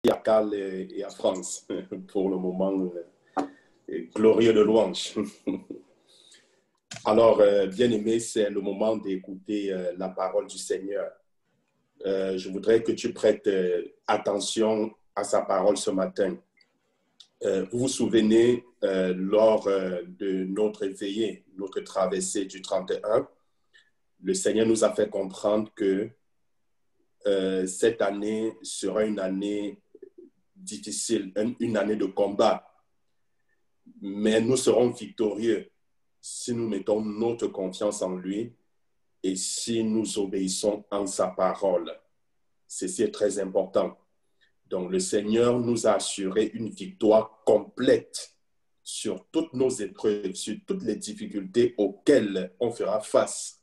à Carl et à France pour le moment glorieux de louange. Alors, bien-aimé, c'est le moment d'écouter la parole du Seigneur. Je voudrais que tu prêtes attention à sa parole ce matin. Vous vous souvenez, lors de notre veillée, notre traversée du 31, le Seigneur nous a fait comprendre que cette année sera une année difficile, une année de combat. Mais nous serons victorieux si nous mettons notre confiance en lui et si nous obéissons en sa parole. Ceci est très important. Donc, le Seigneur nous a assuré une victoire complète sur toutes nos épreuves, sur toutes les difficultés auxquelles on fera face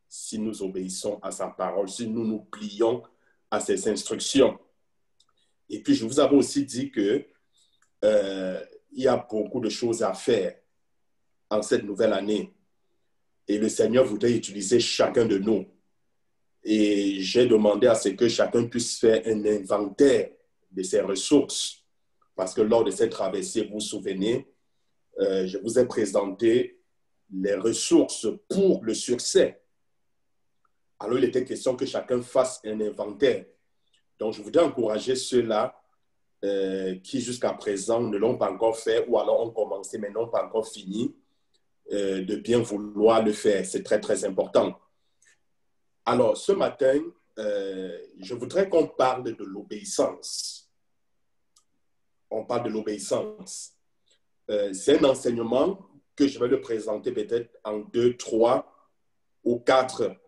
si nous obéissons à sa parole, si nous nous plions à ses instructions. Et puis, je vous avais aussi dit que il y a beaucoup de choses à faire en cette nouvelle année. Et le Seigneur voudrait utiliser chacun de nous. Et j'ai demandé à ce que chacun puisse faire un inventaire de ses ressources. Parce que lors de cette traversée, vous vous souvenez, je vous ai présenté les ressources pour le succès. Alors, il était question que chacun fasse un inventaire. Donc, je voudrais encourager ceux-là qui, jusqu'à présent, ne l'ont pas encore fait ou alors ont commencé mais n'ont pas encore fini, de bien vouloir le faire. C'est très, très important. Alors, ce matin, je voudrais qu'on parle de l'obéissance. On parle de l'obéissance. C'est un enseignement que je vais le présenter peut-être en 2, 3 ou 4,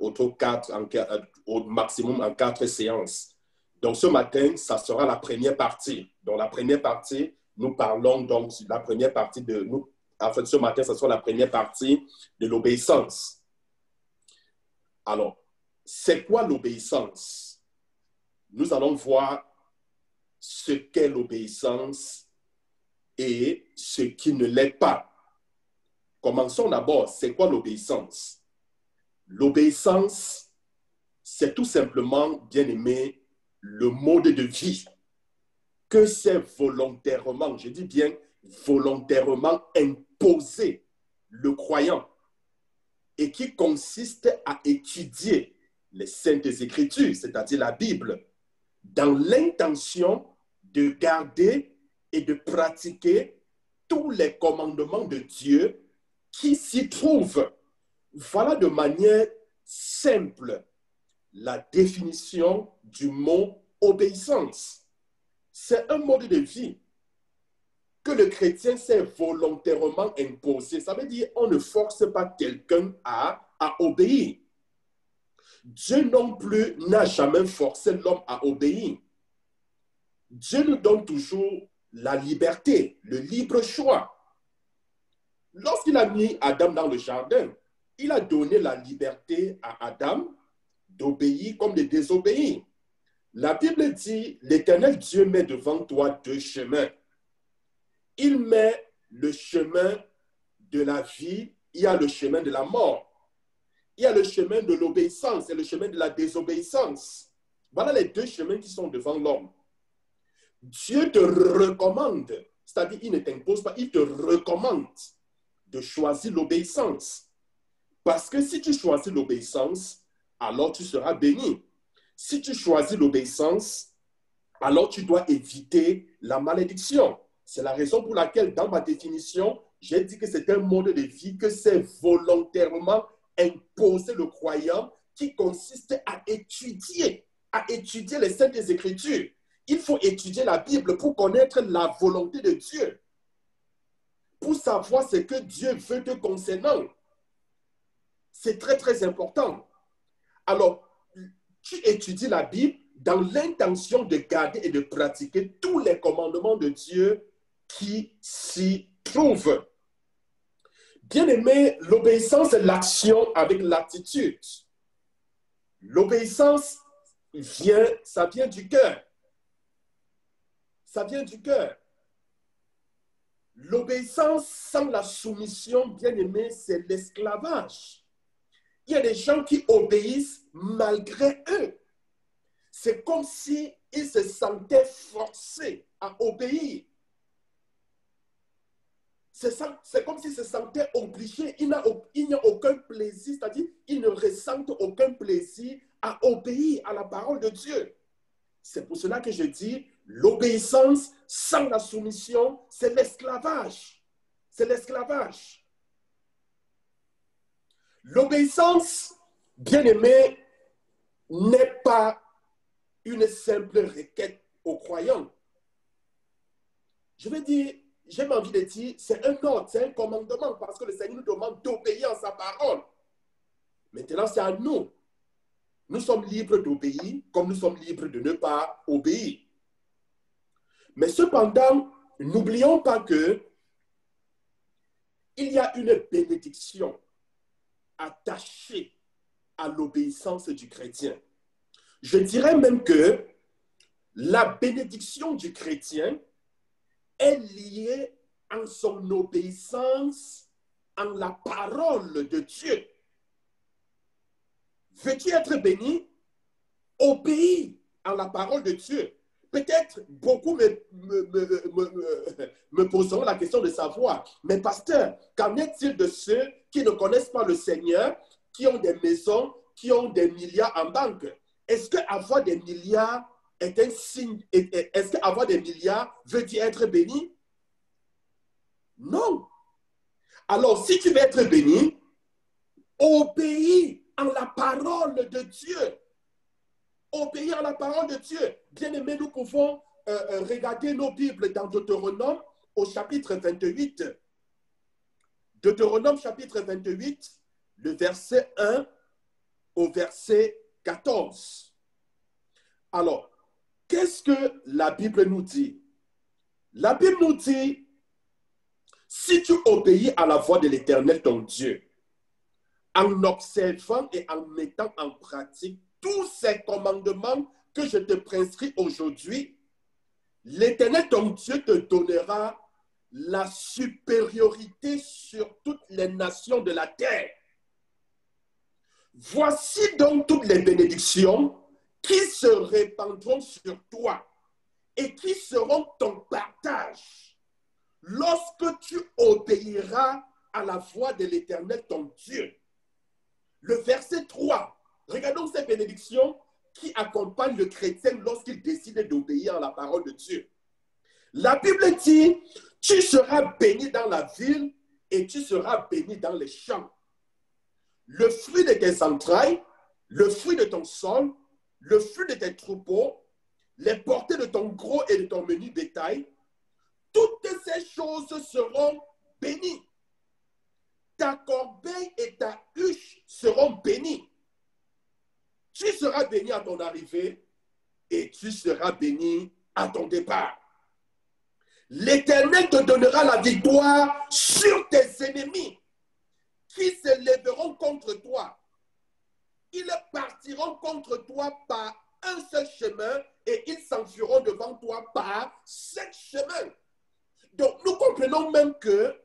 au maximum en 4 séances. Donc, ce matin, ça sera la première partie. Donc, la première partie, nous parlons donc de la première partie de nous. En fait, ce matin, ça sera la première partie de l'obéissance. Alors, c'est quoi l'obéissance? Nous allons voir ce qu'est l'obéissance et ce qui ne l'est pas. Commençons d'abord, c'est quoi l'obéissance? L'obéissance, c'est tout simplement, bien aimé, le mode de vie que c'est volontairement, je dis bien volontairement imposé le croyant et qui consiste à étudier les Saintes Écritures, c'est-à-dire la Bible, dans l'intention de garder et de pratiquer tous les commandements de Dieu qui s'y trouvent. Voilà de manière simple la définition du mot obéissance. C'est un mode de vie que le chrétien s'est volontairement imposé. Ça veut dire qu'on ne force pas quelqu'un à obéir. Dieu non plus n'a jamais forcé l'homme à obéir. Dieu nous donne toujours la liberté, le libre choix. Lorsqu'il a mis Adam dans le jardin, il a donné la liberté à Adam d'obéir comme de désobéir. La Bible dit, l'Éternel Dieu met devant toi 2 chemins. Il met le chemin de la vie, il y a le chemin de la mort. Il y a le chemin de l'obéissance et le chemin de la désobéissance. Voilà les 2 chemins qui sont devant l'homme. Dieu te recommande, c'est-à-dire il ne t'impose pas, il te recommande de choisir l'obéissance. Parce que si tu choisis l'obéissance, alors tu seras béni. Si tu choisis l'obéissance, alors tu dois éviter la malédiction. C'est la raison pour laquelle, dans ma définition, j'ai dit que c'est un mode de vie que c'est volontairement imposé le croyant qui consiste à étudier les Saintes Écritures. Il faut étudier la Bible pour connaître la volonté de Dieu, pour savoir ce que Dieu veut te concernant. C'est très, très important. Alors, tu étudies la Bible dans l'intention de garder et de pratiquer tous les commandements de Dieu qui s'y trouvent. Bien-aimé, l'obéissance est l'action avec l'attitude. L'obéissance ça vient du cœur. Ça vient du cœur. L'obéissance sans la soumission, bien-aimé, c'est l'esclavage. Il y a des gens qui obéissent malgré eux. c'est comme s'il se sentait forcé à obéir. C'est comme s'il se sentait obligé. Il n'y a aucun plaisir, c'est-à-dire il ne ressent aucun plaisir à obéir à la parole de Dieu. C'est pour cela que je dis, l'obéissance sans la soumission, c'est l'esclavage. C'est l'esclavage. L'obéissance, bien-aimé, n'est pas une simple requête aux croyants. Je veux dire, j'ai envie de dire, c'est un ordre, c'est un commandement, parce que le Seigneur nous demande d'obéir à sa parole. Maintenant, c'est à nous. Nous sommes libres d'obéir, comme nous sommes libres de ne pas obéir. Mais cependant, n'oublions pas que il y a une bénédiction attachée à l'obéissance du chrétien. Je dirais même que la bénédiction du chrétien est liée en son obéissance en la parole de Dieu. Veux-tu être béni? Obéis en la parole de Dieu. Peut-être beaucoup me poseront la question de savoir, mais pasteur, qu'en est-il de ceux qui ne connaissent pas le Seigneur, qui ont des maisons, qui ont des milliards en banque? Est-ce qu'avoir des milliards est un signe? Est-ce qu'avoir des milliards veut dire être béni? Non. Alors, si tu veux être béni, obéis en la parole de Dieu. Obéir à la parole de Dieu. Bien-aimés, nous pouvons regarder nos Bibles dans Deutéronome au chapitre 28. Deutéronome chapitre 28, le verset 1 au verset 14. Alors, qu'est-ce que la Bible nous dit? La Bible nous dit, si tu obéis à la voix de l'Éternel ton Dieu, en observant et en mettant en pratique tous ces commandements que je te prescris aujourd'hui, l'Éternel ton Dieu te donnera la supériorité sur toutes les nations de la terre. Voici donc toutes les bénédictions qui se répandront sur toi et qui seront ton partage lorsque tu obéiras à la voix de l'Éternel ton Dieu. Le verset 3, regardons ces bénédictions qui accompagnent le chrétien lorsqu'il décide d'obéir à la parole de Dieu. La Bible dit, tu seras béni dans la ville et tu seras béni dans les champs. Le fruit de tes entrailles, le fruit de ton sol, le fruit de tes troupeaux, les portées de ton gros et de ton menu bétail, toutes ces choses seront bénies. Ta corbeille et ta huche seront bénies. Tu seras béni à ton arrivée et tu seras béni à ton départ. L'Éternel te donnera la victoire sur tes ennemis qui se lèveront contre toi. Ils partiront contre toi par un seul chemin et ils s'enfuiront devant toi par 7 chemins. Donc, nous comprenons même que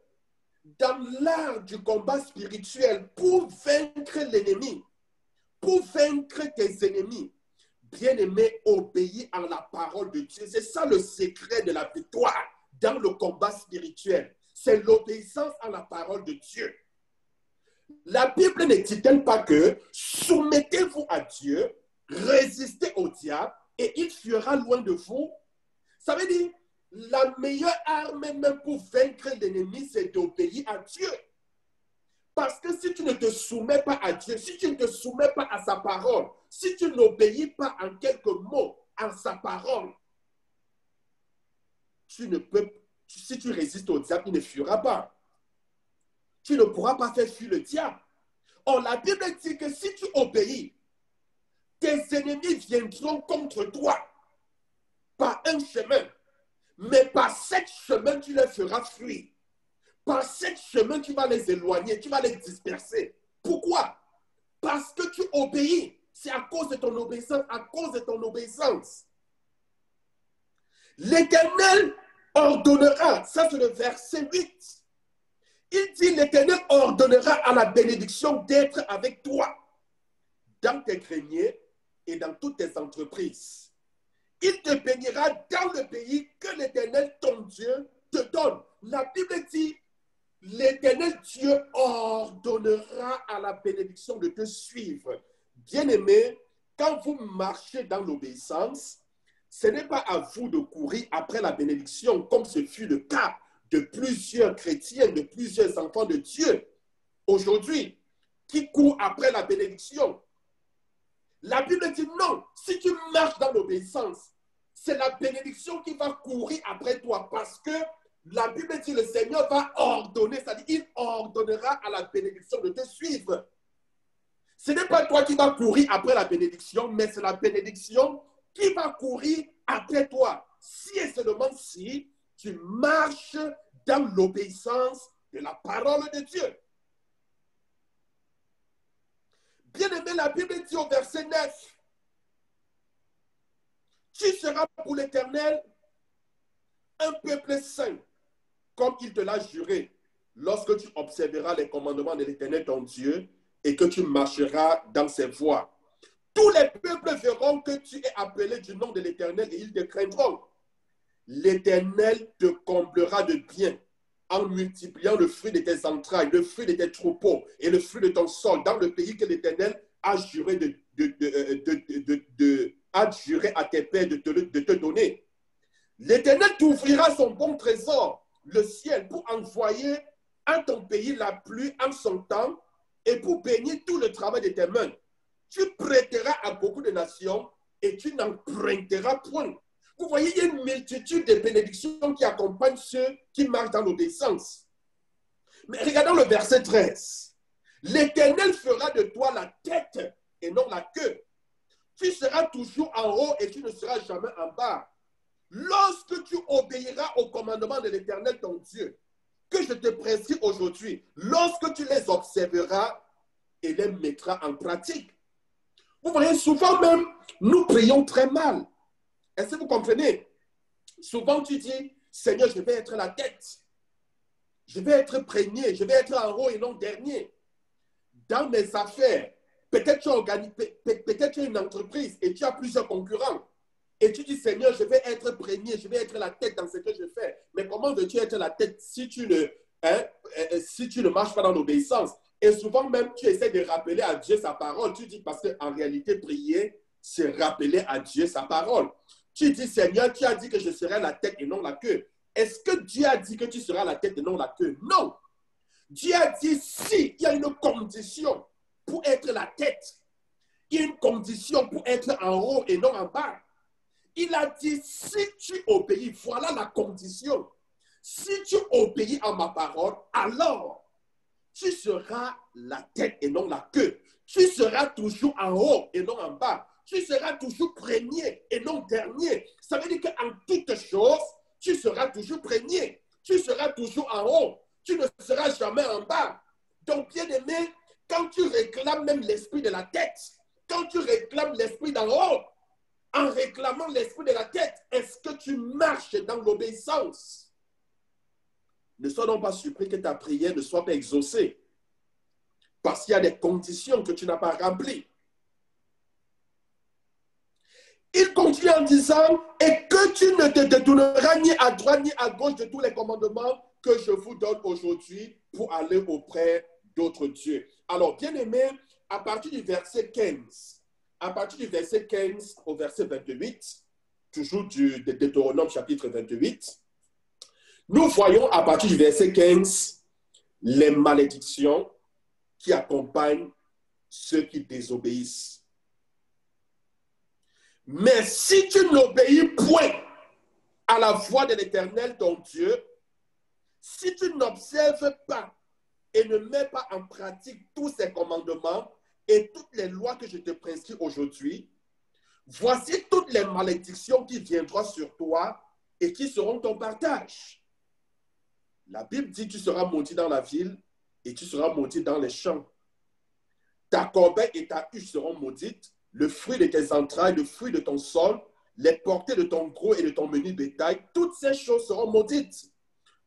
dans l'art du combat spirituel, pour vaincre l'ennemi, pour vaincre tes ennemis, bien-aimé, obéis à la parole de Dieu. C'est ça le secret de la victoire dans le combat spirituel. C'est l'obéissance à la parole de Dieu. La Bible ne dit-elle pas que soumettez-vous à Dieu, résistez au diable et il fuira loin de vous? Ça veut dire, la meilleure arme même pour vaincre l'ennemi, c'est d'obéir à Dieu. Parce que si tu ne te soumets pas à Dieu, si tu ne te soumets pas à sa parole, si tu n'obéis pas en quelques mots à sa parole, si tu résistes au diable, il ne fuira pas. Tu ne pourras pas faire fuir le diable. Or, la Bible dit que si tu obéis, tes ennemis viendront contre toi par un chemin, mais par 7 chemins, tu les feras fuir. Par 7 chemins, tu vas les éloigner, tu vas les disperser. Pourquoi? Parce que tu obéis. C'est à cause de ton obéissance, à cause de ton obéissance. L'Éternel ordonnera, ça c'est le verset 8. Il dit, l'Éternel ordonnera à la bénédiction d'être avec toi dans tes greniers et dans toutes tes entreprises. Il te bénira dans le pays que l'Éternel, ton Dieu, te donne. La Bible dit, l'Éternel Dieu ordonnera à la bénédiction de te suivre. Bien-aimé, quand vous marchez dans l'obéissance, ce n'est pas à vous de courir après la bénédiction, comme ce fut le cas de plusieurs chrétiens, de plusieurs enfants de Dieu aujourd'hui, qui courent après la bénédiction. La Bible dit non, si tu marches dans l'obéissance, c'est la bénédiction qui va courir après toi, parce que la Bible dit le Seigneur va ordonner, c'est-à-dire il ordonnera à la bénédiction de te suivre. Ce n'est pas toi qui vas courir après la bénédiction, mais c'est la bénédiction qui va courir après toi. Si et seulement si tu marches dans l'obéissance de la parole de Dieu. Bien-aimé, la Bible dit au verset 9, tu seras pour l'Éternel un peuple saint, comme il te l'a juré, lorsque tu observeras les commandements de l'Éternel ton Dieu et que tu marcheras dans ses voies. Tous les peuples verront que tu es appelé du nom de l'Éternel et ils te craindront. L'Éternel te comblera de bien en multipliant le fruit de tes entrailles, le fruit de tes troupeaux et le fruit de ton sol dans le pays que l'Éternel a juré a juré à tes pères de te donner. L'Éternel t'ouvrira son bon trésor, le ciel, pour envoyer à ton pays la pluie en son temps et pour bénir tout le travail de tes mains. Tu prêteras à beaucoup de nations et tu n'emprunteras point. Vous voyez, il y a une multitude de bénédictions qui accompagnent ceux qui marchent dans l'obéissance. Mais regardons le verset 13. L'Éternel fera de toi la tête et non la queue. Tu seras toujours en haut et tu ne seras jamais en bas. Lorsque tu obéiras au commandement de l'Éternel ton Dieu, que je te prescris aujourd'hui, lorsque tu les observeras et les mettras en pratique. Vous voyez, souvent même, nous prions très mal. Est-ce que vous comprenez? Souvent, tu dis, Seigneur, je vais être la tête. Je vais être premier, je vais être en haut et non dernier. Dans mes affaires, peut-être tu as une entreprise et tu as plusieurs concurrents. Et tu dis, Seigneur, je vais être premier, je vais être la tête dans ce que je fais. Mais comment veux-tu être la tête si tu ne marches pas dans l'obéissance? Et souvent même, tu essaies de rappeler à Dieu sa parole. Tu dis, parce qu'en réalité, prier, c'est rappeler à Dieu sa parole. Tu dis, Seigneur, tu as dit que je serai la tête et non la queue. Est-ce que Dieu a dit que tu seras la tête et non la queue? Non. Dieu a dit, si il y a une condition pour être la tête, il y a une condition pour être en haut et non en bas. Il a dit, si tu obéis, voilà la condition. Si tu obéis à ma parole, alors tu seras la tête et non la queue. Tu seras toujours en haut et non en bas. Tu seras toujours premier et non dernier. Ça veut dire qu'en toutes choses, tu seras toujours premier. Tu seras toujours en haut. Tu ne seras jamais en bas. Donc, bien aimé, quand tu réclames même l'esprit de la tête, quand tu réclames l'esprit d'en haut, en réclamant l'esprit de la tête, est-ce que tu marches dans l'obéissance? Ne sois donc pas surpris que ta prière ne soit pas exaucée. Parce qu'il y a des conditions que tu n'as pas remplies. Il continue en disant, et que tu ne te détourneras ni à droite ni à gauche de tous les commandements que je vous donne aujourd'hui pour aller auprès d'autres dieux. Alors, bien aimé, à partir du verset 15 au verset 28, toujours de Deutéronome chapitre 28, nous voyons à partir du verset 15 les malédictions qui accompagnent ceux qui désobéissent. Mais si tu n'obéis point à la voix de l'Éternel, ton Dieu, si tu n'observes pas et ne mets pas en pratique tous ces commandements et toutes les lois que je te prescris aujourd'hui, voici toutes les malédictions qui viendront sur toi et qui seront ton partage. La Bible dit, tu seras maudit dans la ville et tu seras maudit dans les champs. Ta corbeille et ta huche seront maudites, le fruit de tes entrailles, le fruit de ton sol, les portées de ton gros et de ton menu bétail, toutes ces choses seront maudites.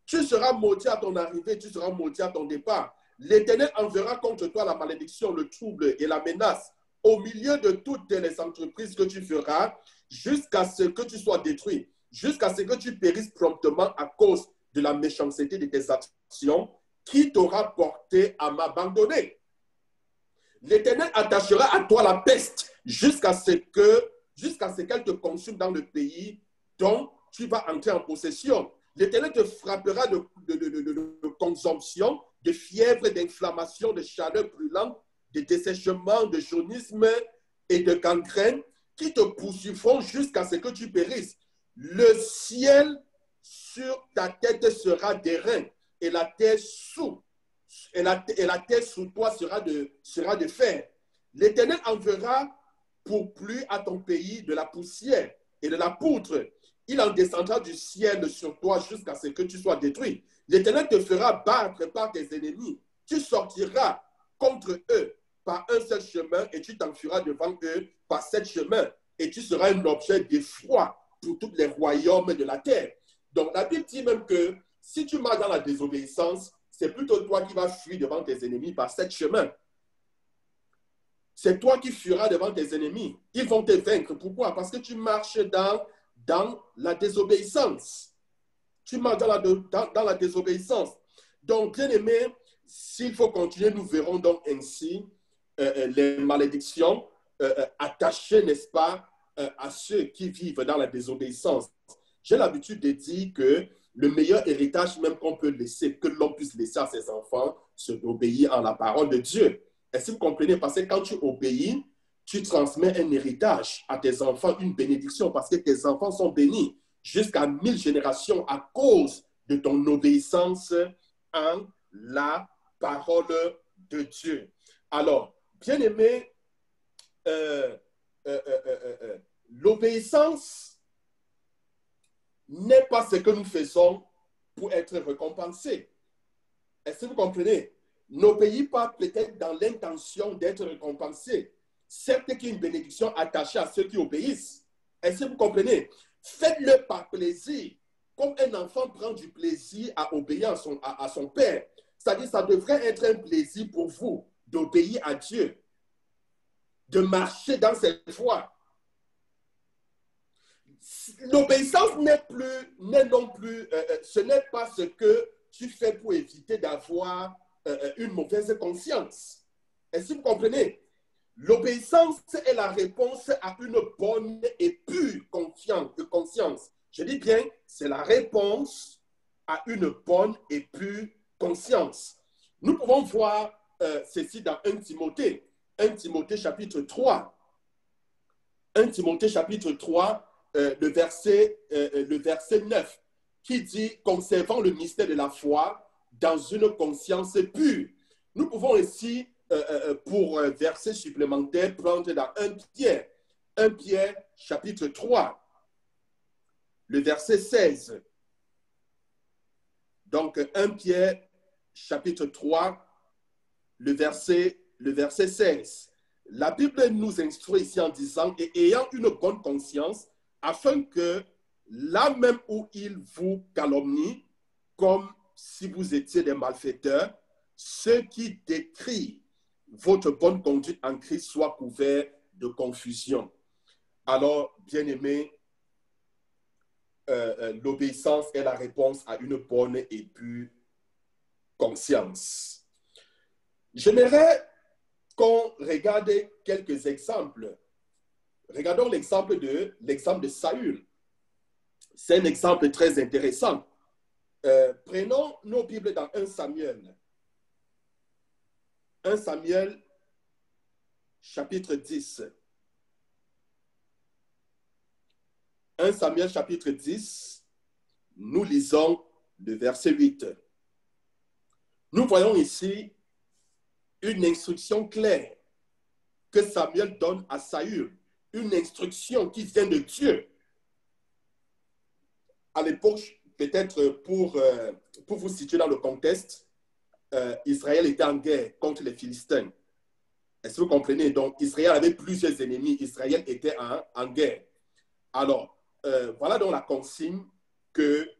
Tu seras maudit à ton arrivée, tu seras maudit à ton départ. L'Éternel enverra contre toi la malédiction, le trouble et la menace au milieu de toutes les entreprises que tu feras, jusqu'à ce que tu sois détruit, jusqu'à ce que tu périsses promptement à cause de la méchanceté de tes actions, qui t'aura porté à m'abandonner. L'Éternel attachera à toi la peste jusqu'à ce qu'elle te consume dans le pays dont tu vas entrer en possession. L'Éternel te frappera de consomption, de fièvre, d'inflammation, de chaleur brûlante, de dessèchement, de jaunisme et de gangrène qui te poursuivront jusqu'à ce que tu périsses. Le ciel sur ta tête sera d'airain et la terre sous toi sera de fer. L'Éternel enverra pour pluie à ton pays de la poussière et de la poutre. Il en descendra du ciel sur toi jusqu'à ce que tu sois détruit. L'Éternel te fera battre par tes ennemis. Tu sortiras contre eux par un seul chemin et tu t'enfuiras devant eux par 7 chemins. Et tu seras un objet d'effroi pour tous les royaumes de la terre. Donc la Bible dit même que si tu marches dans la désobéissance, c'est plutôt toi qui vas fuir devant tes ennemis par 7 chemins. C'est toi qui fuiras devant tes ennemis. Ils vont te vaincre. Pourquoi? Parce que tu marches dans la désobéissance. Tu marches dans la désobéissance. Donc, bien aimé, s'il faut continuer, nous verrons donc ainsi les malédictions attachées, n'est-ce pas, à ceux qui vivent dans la désobéissance. J'ai l'habitude de dire que le meilleur héritage même qu'on peut laisser, que l'homme puisse laisser à ses enfants, c'est d'obéir à la parole de Dieu. Est-ce que vous comprenez? Parce que quand tu obéis, tu transmets un héritage à tes enfants, une bénédiction, parce que tes enfants sont bénis jusqu'à 1000 générations à cause de ton obéissance à la parole de Dieu. Alors, bien aimé, l'obéissance n'est pas ce que nous faisons pour être récompensés. Est-ce que vous comprenez? N'obéis pas peut-être dans l'intention d'être récompensé. Certes qu'il y a une bénédiction attachée à ceux qui obéissent. Est-ce que vous comprenez? Faites-le par plaisir, comme un enfant prend du plaisir à obéir à son père. C'est-à-dire, ça devrait être un plaisir pour vous d'obéir à Dieu, de marcher dans cette voie. L'obéissance n'est non plus, ce n'est pas ce que tu fais pour éviter d'avoir une mauvaise conscience. Est-ce que vous comprenez? L'obéissance est la réponse à une bonne et pure conscience. Je dis bien, c'est la réponse à une bonne et pure conscience. Nous pouvons voir ceci dans 1 Timothée. 1 Timothée chapitre 3. 1 Timothée chapitre 3, le verset 9, qui dit « Conservant le mystère de la foi dans une conscience pure ». Nous pouvons aussi, pour verset supplémentaire, prendre dans 1 Pierre chapitre 3, le verset 16. Donc, 1 Pierre chapitre 3, le verset 16. La Bible nous instruit ici en disant « Et ayant une bonne conscience, afin que là même où ils vous calomnient, comme si vous étiez des malfaiteurs, ceux qui décrient votre bonne conduite en Christ soient couverts de confusion. » Alors, bien-aimés, l'obéissance est la réponse à une bonne et pure conscience. J'aimerais qu'on regarde quelques exemples. Regardons l'exemple de Saül. C'est un exemple très intéressant. Prenons nos Bibles dans 1 Samuel. 1 Samuel, chapitre 10. 1 Samuel, chapitre 10, nous lisons le verset 8. Nous voyons ici une instruction claire que Samuel donne à Saül. Une instruction qui vient de Dieu. À l'époque, peut-être pour vous situer dans le contexte, Israël était en guerre contre les Philistins. Est-ce que vous comprenez? Donc, Israël avait plusieurs ennemis. Israël était en guerre. Alors, voilà donc la consigne que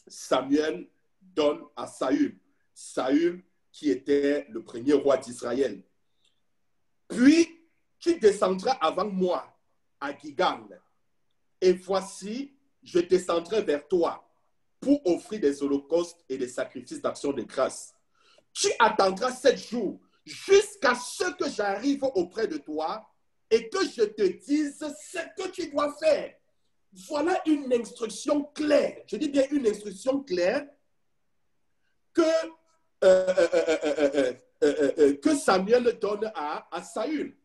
Samuel donne à Saül. Saül qui était le premier roi d'Israël. Puis, tu descendras avant moi à Gilgal, et voici, je descendrai vers toi pour offrir des holocaustes et des sacrifices d'action de grâce. Tu attendras 7 jours jusqu'à ce que j'arrive auprès de toi et que je te dise ce que tu dois faire. Voilà une instruction claire, je dis bien une instruction claire que, que Samuel donne à Saül.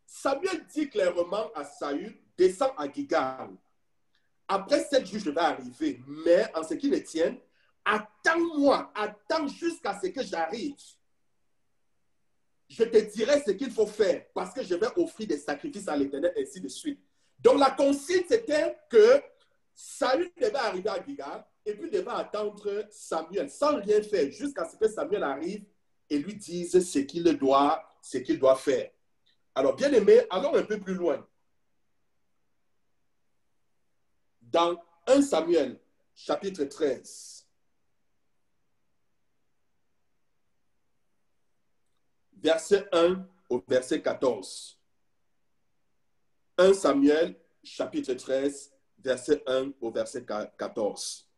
Samuel dit clairement à Saül, descends à Gilgal. Après 7 jours, je vais arriver, mais en ce qui me tienne, attends-moi, attends jusqu'à ce que j'arrive. Je te dirai ce qu'il faut faire parce que je vais offrir des sacrifices à l'Éternel, ainsi de suite. Donc la consigne, c'était que Saül devait arriver à Gilgal et puis devait attendre Samuel sans rien faire jusqu'à ce que Samuel arrive et lui dise ce qu'il doit faire. Alors, bien aimé, allons un peu plus loin. Dans 1 Samuel, chapitre 13, verset 1 au verset 14. 1 Samuel, chapitre 13, verset 1 au verset 14.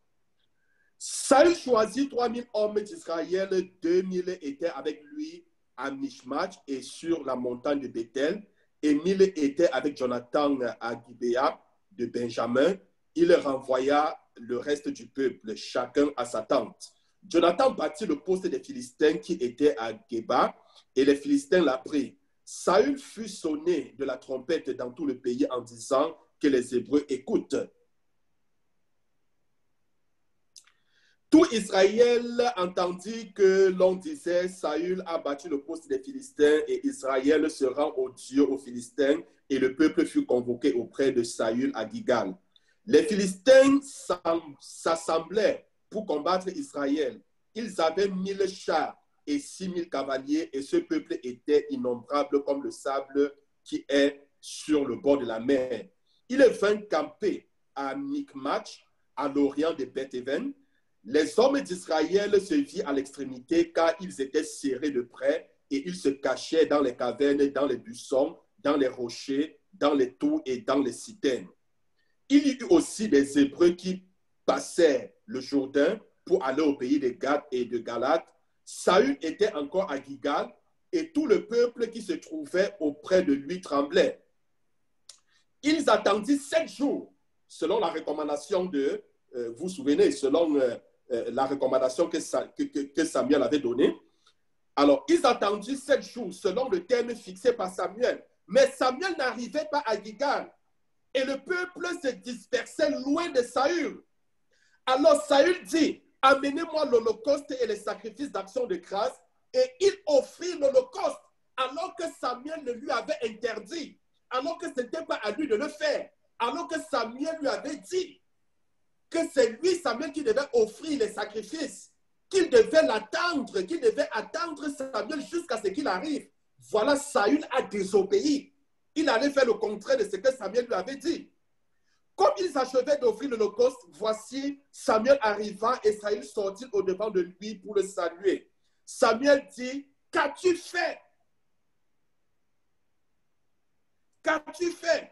Saül choisit 3000 hommes d'Israël, 2000 étaient avec lui à Michmash et sur la montagne de Bethel, et 1000 étaient avec Jonathan à Gibéa de Benjamin. Il renvoya le reste du peuple, chacun à sa tente. Jonathan bâtit le poste des Philistins qui était à Géba, et les Philistins l'apprirent. Saül fut sonné de la trompette dans tout le pays en disant que les Hébreux écoutent. Tout Israël entendit que l'on disait, Saül a battu le poste des Philistins et Israël se rend au Dieu aux Philistins, et le peuple fut convoqué auprès de Saül à Gilgal. Les Philistins s'assemblaient pour combattre Israël. Ils avaient 1000 chars et 6000 cavaliers, et ce peuple était innombrable comme le sable qui est sur le bord de la mer. Il vint camper à Michmash, à l'orient de Beth-Éven. Les hommes d'Israël se virent à l'extrémité car ils étaient serrés de près et ils se cachaient dans les cavernes, dans les buissons, dans les rochers, dans les tours et dans les citernes. Il y eut aussi des Hébreux qui passaient le Jourdain pour aller au pays de Gad et de Galad. Saül était encore à Gilgal et tout le peuple qui se trouvait auprès de lui tremblait. Ils attendirent 7 jours, selon la recommandation de, vous vous souvenez, selon la recommandation que Samuel avait donnée. Alors, ils attendirent 7 jours, selon le terme fixé par Samuel. Mais Samuel n'arrivait pas à Gilgal. Et le peuple se dispersait loin de Saül. Alors Saül dit, amenez-moi l'holocauste et les sacrifices d'action de grâce. Et il offrit l'holocauste, alors que Samuel le lui avait interdit, alors que ce n'était pas à lui de le faire, alors que Samuel lui avait dit que c'est lui, Samuel, qui devait offrir les sacrifices, qu'il devait l'attendre, qu'il devait attendre Samuel jusqu'à ce qu'il arrive. Voilà, Saül a désobéi. Il allait faire le contraire de ce que Samuel lui avait dit. Comme ils achevaient d'offrir l'holocauste, voici, Samuel arriva et Saül sortit au-devant de lui pour le saluer. Samuel dit, qu'as-tu fait? Qu'as-tu fait?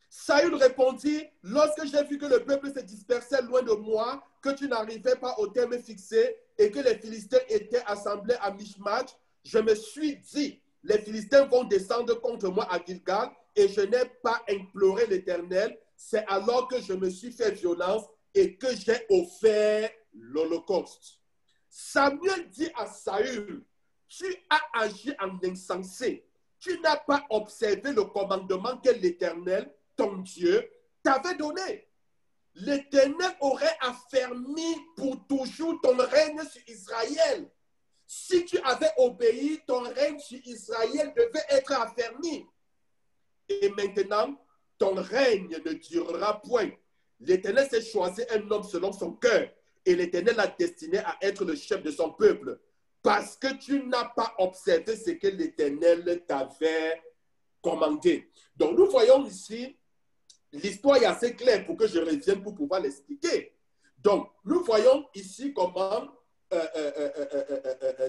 Saül répondit, lorsque j'ai vu que le peuple se dispersait loin de moi, que tu n'arrivais pas au terme fixé et que les Philistins étaient assemblés à Michmash, je me suis dit, les Philistins vont descendre contre moi à Gilgal et je n'ai pas imploré l'Éternel. C'est alors que je me suis fait violence et que j'ai offert l'holocauste. Samuel dit à Saül, tu as agi en insensé. Tu n'as pas observé le commandement que l'Éternel, ton Dieu, t'avait donné. L'Éternel aurait affermi pour toujours ton règne sur Israël. Si tu avais obéi, ton règne sur Israël devait être affermi. Et maintenant, ton règne ne durera point. L'Éternel s'est choisi un homme selon son cœur et l'Éternel l'a destiné à être le chef de son peuple parce que tu n'as pas observé ce que l'Éternel t'avait commandé. Donc, nous voyons ici, l'histoire est assez claire pour que je revienne pour pouvoir l'expliquer. Donc, nous voyons ici comment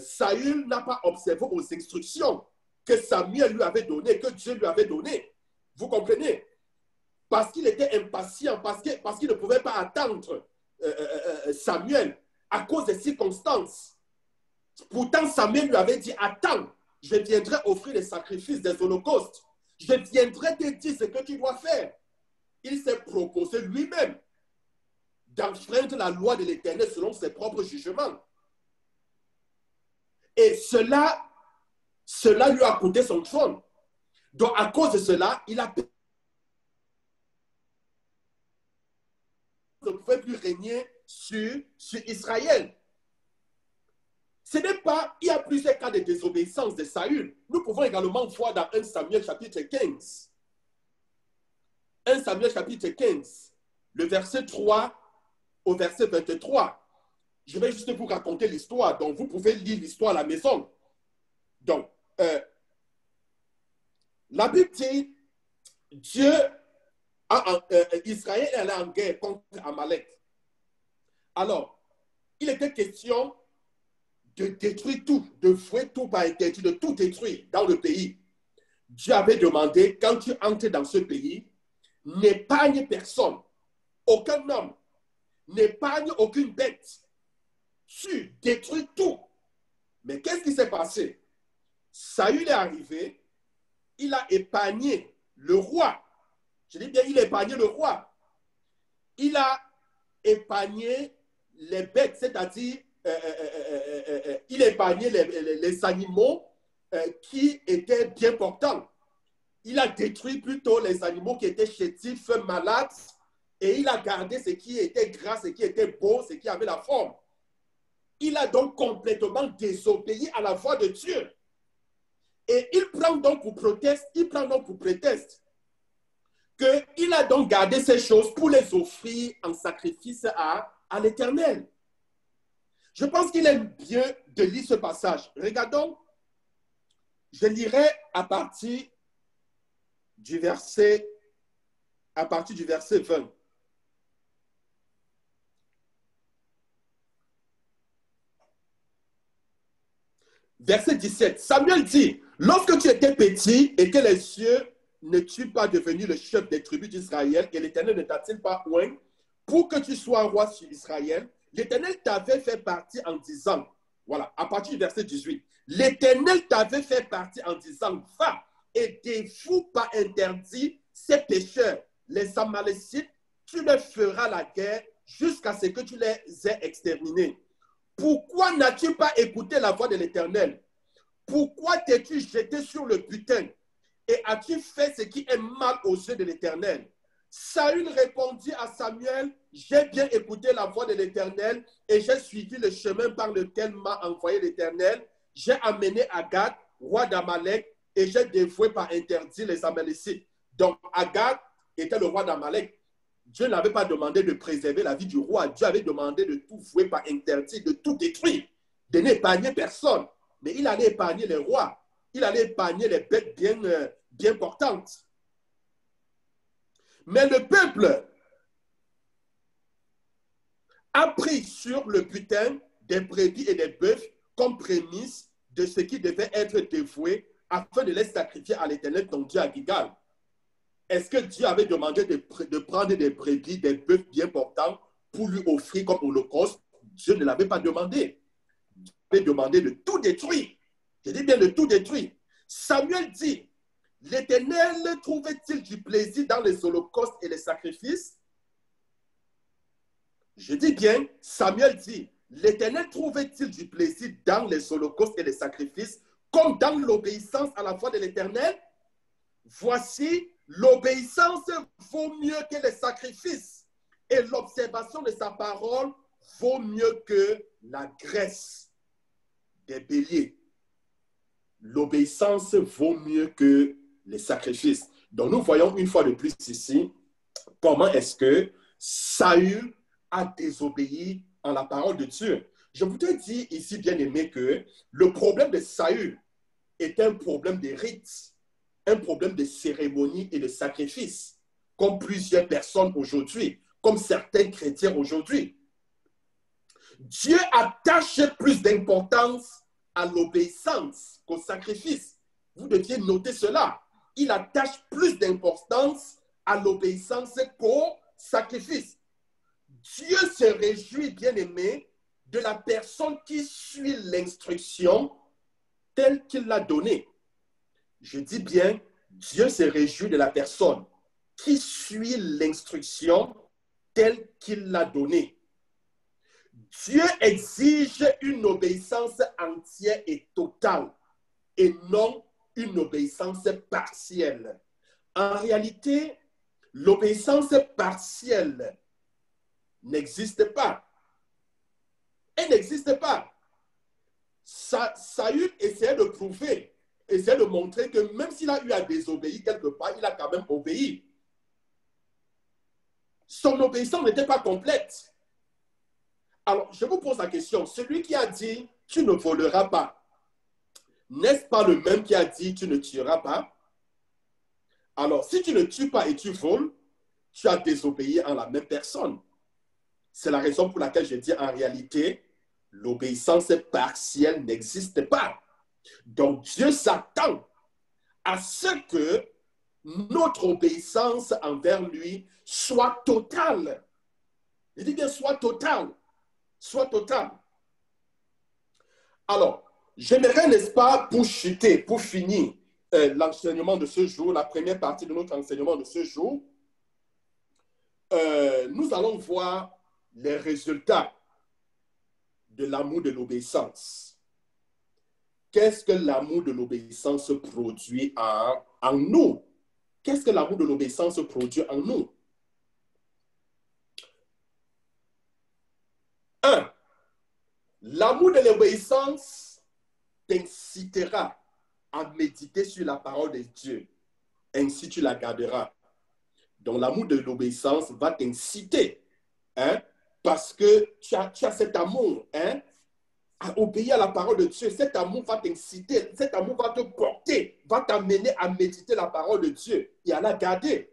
Saül n'a pas observé aux instructions que Samuel lui avait donné, que Dieu lui avait donné. Vous comprenez? Parce qu'il était impatient, parce qu'il ne pouvait pas attendre Samuel à cause des circonstances. Pourtant, Samuel lui avait dit, attends, je viendrai offrir des sacrifices, des holocaustes. Je viendrai te dire ce que tu dois faire. Il s'est proposé lui-même d'enfreindre la loi de l'Éternel selon ses propres jugements. Et cela lui a coûté son trône. Donc, à cause de cela, il ne pouvait plus régner sur Israël. Ce n'est pas, il y a plusieurs cas de désobéissance de Saül. Nous pouvons également voir dans 1 Samuel chapitre 15. 1 Samuel chapitre 15, le verset 3 au verset 23. Je vais juste vous raconter l'histoire, donc vous pouvez lire l'histoire à la maison. Donc, la Bible dit, Israël est allé en guerre contre Amalek. Alors, il était question de détruire tout, de fouer tout par interdit, de tout détruire dans le pays. Dieu avait demandé, quand tu entres dans ce pays, n'épargne personne, aucun homme, n'épargne aucune bête. Tu détruis tout. Mais qu'est-ce qui s'est passé? Saül est arrivé, il a épargné le roi. Je dis bien, il a épargné le roi. Il a épargné les bêtes, c'est-à-dire, il a épargné les animaux qui étaient bien portants. Il a détruit plutôt les animaux qui étaient chétifs, malades, et il a gardé ce qui était gras, ce qui était beau, ce qui avait la forme. Il a donc complètement désobéi à la voix de Dieu. Et il prend donc pour prétexte qu'il a donc gardé ces choses pour les offrir en sacrifice à l'Éternel. Je pense qu'il est bien de lire ce passage. Regardons, je lirai à partir du verset 20. Verset 17. Samuel dit, lorsque tu étais petit et que les cieux ne tuent pas devenu le chef des tribus d'Israël et l'Éternel ne t'a-t-il pas oint pour que tu sois roi sur Israël, l'Éternel t'avait fait partie en disant, voilà, à partir du verset 18, l'Éternel t'avait fait partie en disant, va et dévoue par interdit ces pécheurs, les Amalécites, tu leur feras la guerre jusqu'à ce que tu les aies exterminés. Pourquoi n'as-tu pas écouté la voix de l'Éternel? Pourquoi t'es-tu jeté sur le butin? Et as-tu fait ce qui est mal aux yeux de l'Éternel? Saül répondit à Samuel, j'ai bien écouté la voix de l'Éternel et j'ai suivi le chemin par lequel m'a envoyé l'Éternel. J'ai amené Agag, roi d'Amalek, et j'ai dévoué par interdit les Amalécites. Donc Agag était le roi d'Amalek. Dieu n'avait pas demandé de préserver la vie du roi. Dieu avait demandé de tout vouer par interdit, de tout détruire, de n'épargner personne. Mais il allait épargner les rois. Il allait épargner les bêtes bien portantes. Mais le peuple a pris sur le butin des brebis et des bœufs comme prémisse de ce qui devait être dévoué afin de les sacrifier à l'Éternel, ton Dieu, à Gilgal. Est-ce que Dieu avait demandé de prendre des brebis, des bœufs bien portants pour lui offrir comme holocauste? Dieu ne l'avait pas demandé. Dieu avait demandé de tout détruire. Je dis bien de tout détruire. Samuel dit, l'Éternel trouvait-il du plaisir dans les holocaustes et les sacrifices? Je dis bien, Samuel dit, l'Éternel trouvait-il du plaisir dans les holocaustes et les sacrifices comme dans l'obéissance à la voix de l'Éternel? Voici, l'obéissance vaut mieux que les sacrifices et l'observation de sa parole vaut mieux que la graisse des béliers. L'obéissance vaut mieux que les sacrifices. Donc nous voyons une fois de plus ici comment est-ce que Saül a désobéi en la parole de Dieu. Je voudrais dire ici, bien aimé, que le problème de Saül est un problème de rites, un problème de cérémonie et de sacrifice, comme plusieurs personnes aujourd'hui, comme certains chrétiens aujourd'hui. Dieu attache plus d'importance à l'obéissance qu'au sacrifice. Vous deviez noter cela. Il attache plus d'importance à l'obéissance qu'au sacrifice. Dieu se réjouit, bien-aimé, de la personne qui suit l'instruction telle qu'il l'a donnée. Je dis bien, Dieu se réjouit de la personne qui suit l'instruction telle qu'il l'a donnée. Dieu exige une obéissance entière et totale et non une obéissance partielle. En réalité, l'obéissance partielle n'existe pas. Elle n'existe pas. Saül essayait de prouver, essayait de montrer que même s'il a eu à désobéir quelque part, il a quand même obéi. Son obéissance n'était pas complète. Alors, je vous pose la question, celui qui a dit « tu ne voleras pas », n'est-ce pas le même qui a dit « tu ne tueras pas » ? Alors, si tu ne tues pas et tu voles, tu as désobéi en la même personne. C'est la raison pour laquelle je dis en réalité, l'obéissance partielle n'existe pas. Donc, Dieu s'attend à ce que notre obéissance envers lui soit totale. Il dit bien soit totale. Soit totale. Alors, j'aimerais, n'est-ce pas, pour chuter, pour finir l'enseignement de ce jour, la première partie de notre enseignement de ce jour, nous allons voir les résultats de l'amour de l'obéissance. Qu'est-ce que l'amour de l'obéissance produit en nous? Qu'est-ce que l'amour de l'obéissance produit en nous? 1. L'amour de l'obéissance t'incitera à méditer sur la parole de Dieu. Ainsi, tu la garderas. Donc, l'amour de l'obéissance va t'inciter, hein, parce que tu as cet amour, hein, à obéir à la parole de Dieu. Cet amour va t'inciter, cet amour va te porter, va t'amener à méditer la parole de Dieu et à la garder.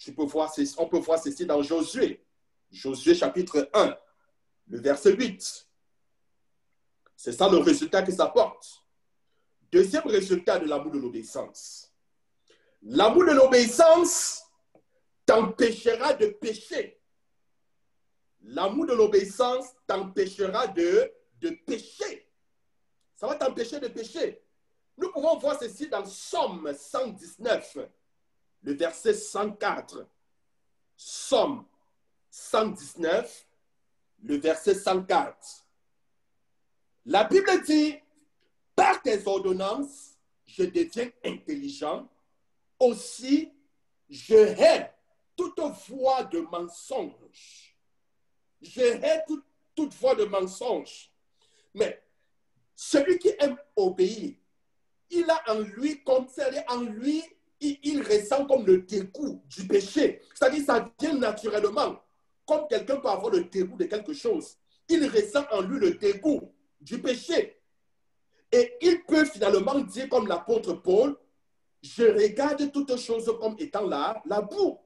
On peut voir ceci dans Josué. Josué chapitre 1, le verset 8. C'est ça le résultat que ça porte. Deuxième résultat de l'amour de l'obéissance. L'amour de l'obéissance t'empêchera de pécher. L'amour de l'obéissance t'empêchera de pécher. Ça va t'empêcher de pécher. Nous pouvons voir ceci dans Somme 119, le verset 104. Somme 119, le verset 104. La Bible dit, par tes ordonnances, je deviens intelligent. Aussi, je hais toute voie de mensonge. Je hais toute voie de mensonge. Mais celui qui aime obéir, il a en lui, il ressent comme le dégoût du péché. C'est-à-dire, ça vient naturellement. Comme quelqu'un peut avoir le dégoût de quelque chose. Il ressent en lui le dégoût du péché. Et il peut finalement dire, comme l'apôtre Paul, je regarde toutes choses comme étant la boue.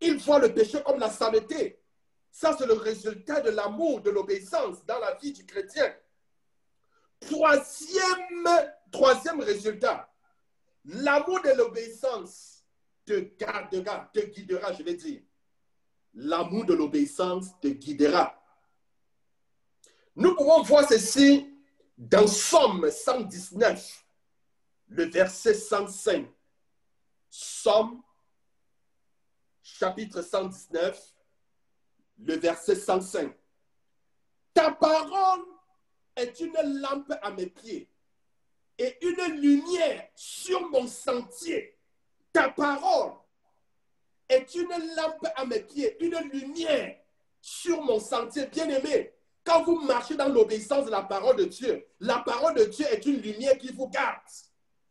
Il voit le péché comme la saleté. Ça, c'est le résultat de l'amour, de l'obéissance dans la vie du chrétien. Troisième résultat, l'amour de l'obéissance te guidera, je vais dire. L'amour de l'obéissance te guidera. Nous pouvons voir ceci dans Somme 119, le verset 105. Somme, chapitre 119, le verset 105. Ta parole est une lampe à mes pieds et une lumière sur mon sentier. Ta parole est une lampe à mes pieds, une lumière sur mon sentier. Bien-aimé, quand vous marchez dans l'obéissance de la parole de Dieu est une lumière qui vous garde.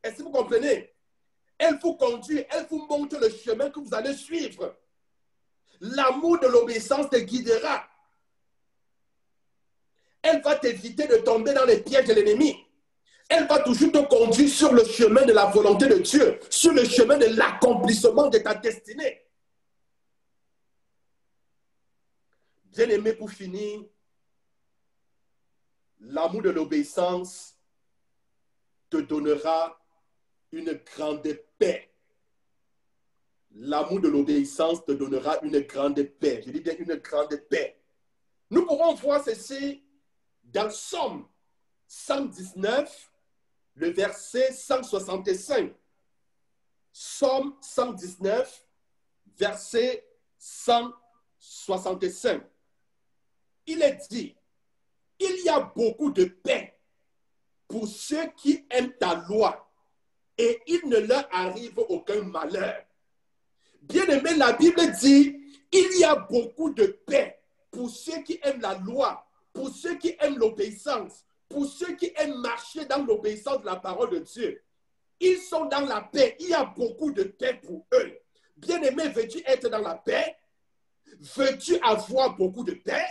Est-ce que vous comprenez? Elle vous conduit, elle vous montre le chemin que vous allez suivre. L'amour de l'obéissance te guidera. Elle va t'éviter de tomber dans les pièges de l'ennemi. Elle va toujours te conduire sur le chemin de la volonté de Dieu, sur le chemin de l'accomplissement de ta destinée. Bien-aimé, pour finir, l'amour de l'obéissance te donnera une grande paix. L'amour de l'obéissance te donnera une grande paix. Je dis bien une grande paix. Nous pouvons voir ceci dans Somme 119, le verset 165. Somme 119, verset 165. Il est dit, il y a beaucoup de paix pour ceux qui aiment ta loi et il ne leur arrive aucun malheur. Bien-aimé, la Bible dit, il y a beaucoup de paix pour ceux qui aiment la loi, pour ceux qui aiment l'obéissance, pour ceux qui aiment marcher dans l'obéissance de la parole de Dieu. Ils sont dans la paix. Il y a beaucoup de paix pour eux. Bien-aimé, veux-tu être dans la paix? Veux-tu avoir beaucoup de paix?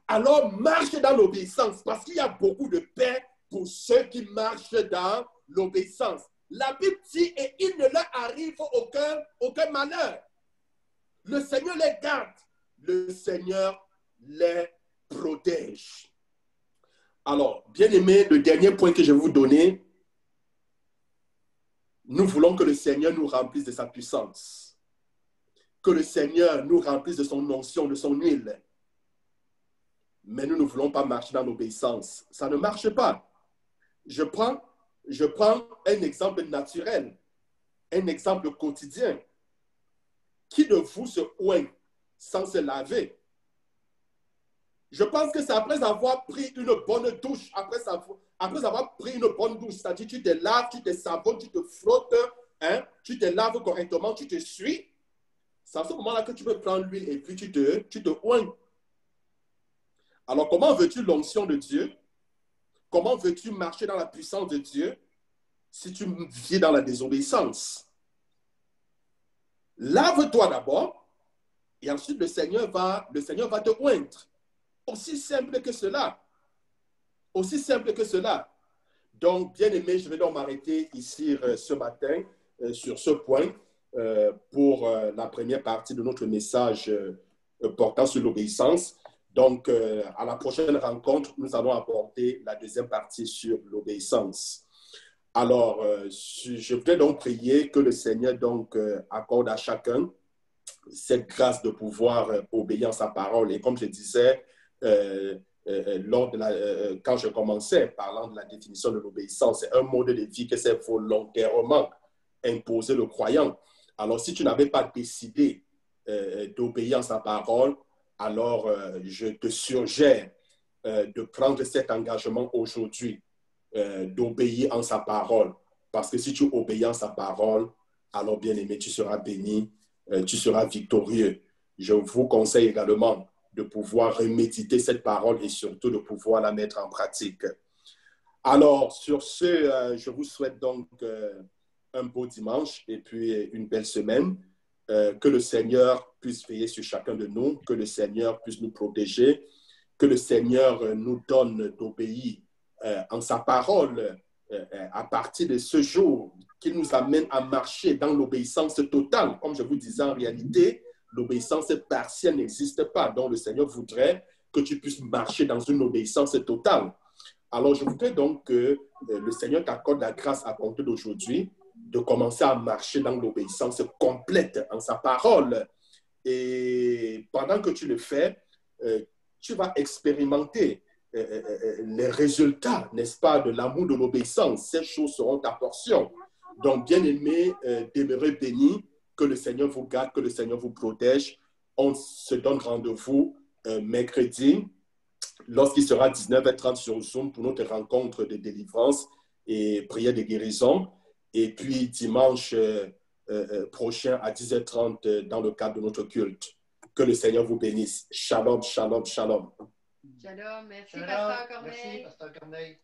Alors marche dans l'obéissance parce qu'il y a beaucoup de paix pour ceux qui marchent dans l'obéissance. La Bible dit, et il ne leur arrive aucun malheur. Le Seigneur les garde. Le Seigneur les protège. Alors, bien-aimés, le dernier point que je vais vous donner, nous voulons que le Seigneur nous remplisse de sa puissance. Que le Seigneur nous remplisse de son onction, de son huile. Mais nous ne voulons pas marcher dans l'obéissance. Ça ne marche pas. Je prends un exemple naturel, un exemple quotidien. Qui de vous se oint sans se laver? Je pense que c'est après avoir pris une bonne douche, après avoir pris une bonne douche, c'est-à-dire tu te laves, tu te savonnes, tu te frottes, hein, tu te laves correctement, tu te suis. C'est à ce moment-là que tu peux prendre l'huile et puis tu te oignes. Alors, comment veux-tu l'onction de Dieu? Comment veux-tu marcher dans la puissance de Dieu si tu vis dans la désobéissance? Lave-toi d'abord et ensuite le Seigneur va te oindre. Aussi simple que cela. Aussi simple que cela. Donc, bien aimé, je vais donc m'arrêter ici ce matin sur ce point pour la première partie de notre message portant sur l'obéissance. Donc, à la prochaine rencontre, nous allons aborder la deuxième partie sur l'obéissance. Alors, je voudrais donc prier que le Seigneur donc accorde à chacun cette grâce de pouvoir obéir à sa parole. Et comme je disais, quand je commençais parlant de la définition de l'obéissance, c'est un mode de vie que c'est volontairement imposé le croyant. Alors, si tu n'avais pas décidé d'obéir à sa parole, alors je te suggère de prendre cet engagement aujourd'hui, d'obéir en sa parole. Parce que si tu obéis en sa parole, alors bien aimé, tu seras béni, tu seras victorieux. Je vous conseille également de pouvoir reméditer cette parole et surtout de pouvoir la mettre en pratique. Alors, sur ce, je vous souhaite donc un beau dimanche et puis une belle semaine. Que le Seigneur puisse veiller sur chacun de nous, que le Seigneur puisse nous protéger, que le Seigneur nous donne d'obéir en sa parole à partir de ce jour, qu'il nous amène à marcher dans l'obéissance totale. Comme je vous disais, en réalité, l'obéissance partielle n'existe pas. Donc, le Seigneur voudrait que tu puisses marcher dans une obéissance totale. Alors, je voudrais donc que le Seigneur t'accorde la grâce à compter d'aujourd'hui de commencer à marcher dans l'obéissance complète en sa parole. Et pendant que tu le fais, tu vas expérimenter les résultats, n'est-ce pas, de l'amour de l'obéissance. Ces choses seront ta portion. Donc, bien-aimés, demeurez bénis, que le Seigneur vous garde, que le Seigneur vous protège. On se donne rendez-vous mercredi, lorsqu'il sera 19h30 sur Zoom pour notre rencontre de délivrance et prière de guérison. Et puis dimanche prochain à 10h30 dans le cadre de notre culte. Que le Seigneur vous bénisse. Shalom, shalom, shalom. Shalom, merci Pasteur Corneille. Merci Pasteur Corneille.